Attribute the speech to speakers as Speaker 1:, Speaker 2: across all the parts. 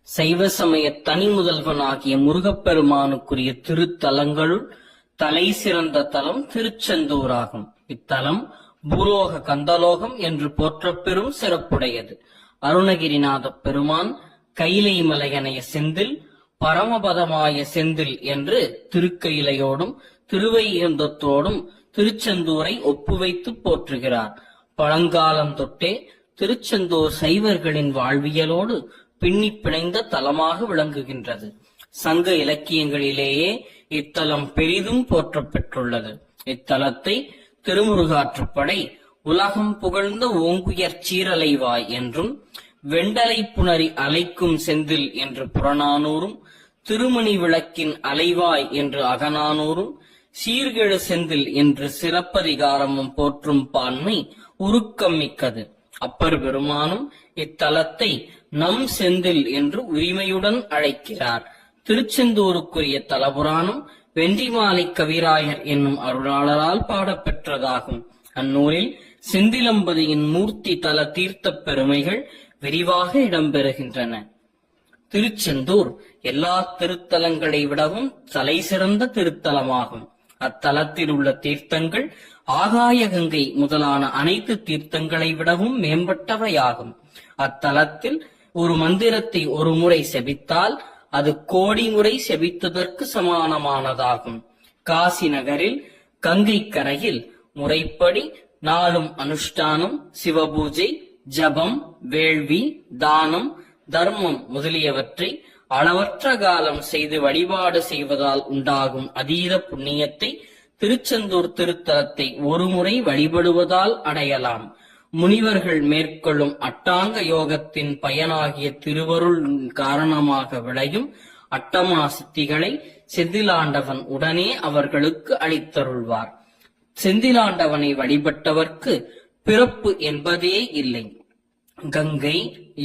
Speaker 1: சைவ சமய தனி முதல்வனாகிய முருகப்பெருமானுக்குரிய திருத்தலங்களுள் தலை சிறந்த தலம் திருச்செந்தூராகும். இத்தலம் பூலோக கந்தலோகம் என்று போற்றப்பெறும் சிறப்புடையது. அருணகிரிநாத பெருமான் கைலை மலையனைய செந்தில் பரமபதமாய செந்தில் என்று திருக்கையிலையோடும் திருவைகுந்தத்தோடும் திருச்செந்தூரை ஒப்புவைத்து போற்றுகிறார். பழங்காலம் தொட்டே திருச்செந்தூர் சைவர்களின் வாழ்வியலோடு பின்னி பிணைந்த தலமாக விளங்குகின்றது. சங்க இலக்கியங்களிலேயே இத்தலம் பெரிதும் போற்றப்பெற்றுள்ளது. இத்தலத்தை திருமுருகாற்றுப்படை உலகம் புகழ்ந்த ஓங்குயர் சீரலைவாய் என்றும், வெண்டலை புணரி அலைக்கும் செந்தில் என்று புறநானூறும், திருமணி விளக்கின் அலைவாய் என்று அகநானூறும், சீர்கெழு செந்தில் என்று சிறப்பதிகாரமும் போற்றும் பான்மை உருக்கம் மிக்கது. அப்பர் பெருமானும் இத்தலத்தை நம் செந்தில் என்று உரிமையுடன் அழைக்கிறார். திருச்செந்தூருக்குரிய தலபுராணம் வென்றிமாலை கவிராயர் என்னும் அருளாளரால் பாடப்பெற்றதாகும். அந்நூலில் செந்திலம்பதியின் மூர்த்தி தல தீர்த்த பெருமைகள் விரிவாக இடம்பெறுகின்றன. திருச்செந்தூர் எல்லா திருத்தலங்களை விடவும் தலை சிறந்த திருத்தலமாகும். அத்தலத்தில் உள்ள தீர்த்தங்கள் ஆகாய கங்கை முதலான அனைத்து தீர்த்தங்களை விடவும் மேம்பட்டவையாகும். அத்தலத்தில் ஒரு மந்திரத்தை ஒரு முறை செபித்தால் அது கோடி முறை செபித்ததற்கு சமானமானதாகும். காசி நகரில் கங்கை கரையில் முறைப்படி நாளும் அனுஷ்டானம், சிவபூஜை, ஜபம், வேள்வி, தானம், தர்மம் முதலியவற்றை அளவற்ற காலம் செய்து வழிபாடு செய்வதால் உண்டாகும் அதீத புண்ணியத்தை திருச்செந்தூர் திருத்தலத்தை ஒருமுறை வழிபடுவதால் அடையலாம். முனிவர்கள் மேற்கொள்ளும் அட்டாங்க யோகத்தின் பயனாகிய திருவருள் காரணமாக விளையும் அட்டமா சித்திகளை செந்திலாண்டவன் உடனே அவர்களுக்கு அளித்தருள்வார். செந்திலாண்டவனை வழிபட்டவர்க்கு பிறப்பு என்பதே இல்லை. கங்கை,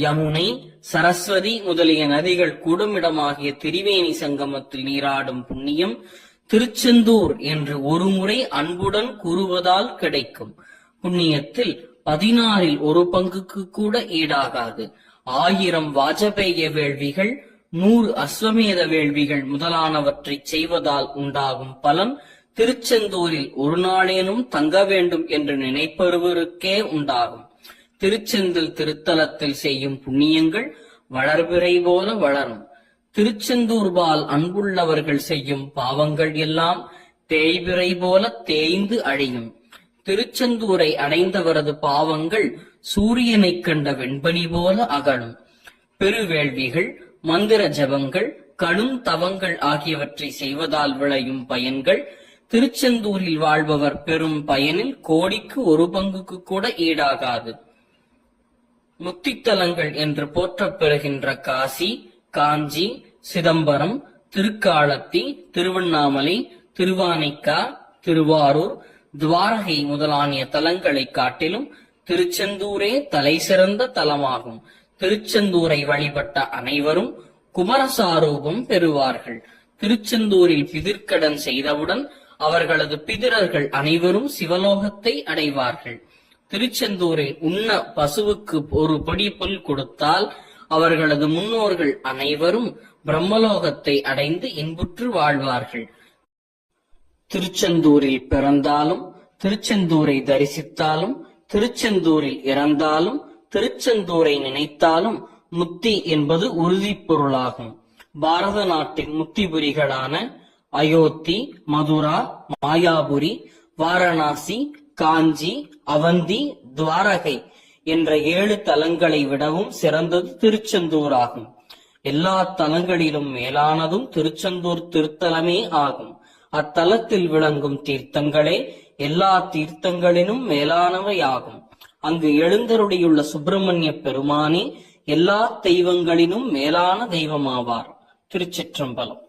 Speaker 1: யமுனை, சரஸ்வதி முதலிய நதிகள் கூடுமிடமாகிய திரிவேணி சங்கமத்தில் நீராடும் புண்ணியம் திருச்செந்தூர் என்று ஒருமுறை அன்புடன் கூறுவதால் கிடைக்கும். புண்ணியத்தில் 16 ஒரு பங்குக்கு கூட ஈடாகாது. 1000 வாஜபேய வேள்விகள், 100 அஸ்வமேத வேள்விகள் முதலானவற்றை செய்வதால் உண்டாகும் பலன் திருச்செந்தூரில் ஒரு நாளேனும் தங்க வேண்டும் என்று நினைப்பவருக்கே உண்டாகும். திருச்செந்தூர் திருத்தலத்தில் செய்யும் புண்ணியங்கள் வளர்பிறை போல வளரும். திருச்செந்தூர்பால் அன்புள்ளவர்கள் செய்யும் பாவங்கள் எல்லாம் தேய்பிறை போல தேய்ந்து அழியும். திருச்செந்தூரை அடைந்தவரது பாவங்கள் சூரியனை கண்ட வெண்பனி போல அகலும். பெருவேள்விகள், மந்திர ஜபங்கள், கடும் தவங்கள் ஆகியவற்றை செய்வதால் விளையும் பயன்கள் திருச்செந்தூரில் வாழ்பவர் பெரும் பயனில் கோடிக்கு ஒரு பங்குக்கு கூட ஈடாகாது. முக்தித்தலங்கள் என்று போற்றப் பெறுகின்ற காசி, காஞ்சி, சிதம்பரம், திருக்காலத்தி, திருவண்ணாமலை, திருவானைக்கா, திருவாரூர், துவாரகை முதலானிய தலங்களை காட்டிலும் திருச்செந்தூரே தலை சிறந்த தலமாகும். திருச்செந்தூரை வழிபட்ட அனைவரும் குமரசாரூபம் பெறுவார்கள். திருச்செந்தூரில் பிதிர்க்கடன் செய்தவுடன் அவர்களது பிதிரர்கள் அனைவரும் சிவலோகத்தை அடைவார்கள். திருச்செந்தூரில் உண்ண பசுவுக்கு ஒரு பொடி புல் கொடுத்தால் அவர்களது முன்னோர்கள் அனைவரும் பிரம்மலோகத்தை அடைந்து இன்புற்று வாழ்வார்கள். திருச்செந்தூரில் பிறந்தாலும், திருச்செந்தூரை தரிசித்தாலும், திருச்செந்தூரில் இறந்தாலும், திருச்செந்தூரை நினைத்தாலும் முக்தி என்பது உறுதி பொருளாகும். பாரத நாட்டின் முக்திபுரிகளான அயோத்தி, மதுரா, மாயாபுரி, வாரணாசி, காஞ்சி, அவந்தி, துவாரகை என்ற 7 தலங்களை விடவும் சிறந்தது திருச்செந்தூர் ஆகும். எல்லா தலங்களிலும் மேலானதும் திருச்செந்தூர் திருத்தலமே ஆகும். அத்தலத்தில் விளங்கும் தீர்த்தங்களே எல்லா தீர்த்தங்களிலும் மேலானவையாகும். அங்கு எழுந்தருளியுள்ள சுப்பிரமணிய பெருமானே எல்லா தெய்வங்களிலும் மேலான தெய்வமாவார். திருச்சிற்றம்பலம்.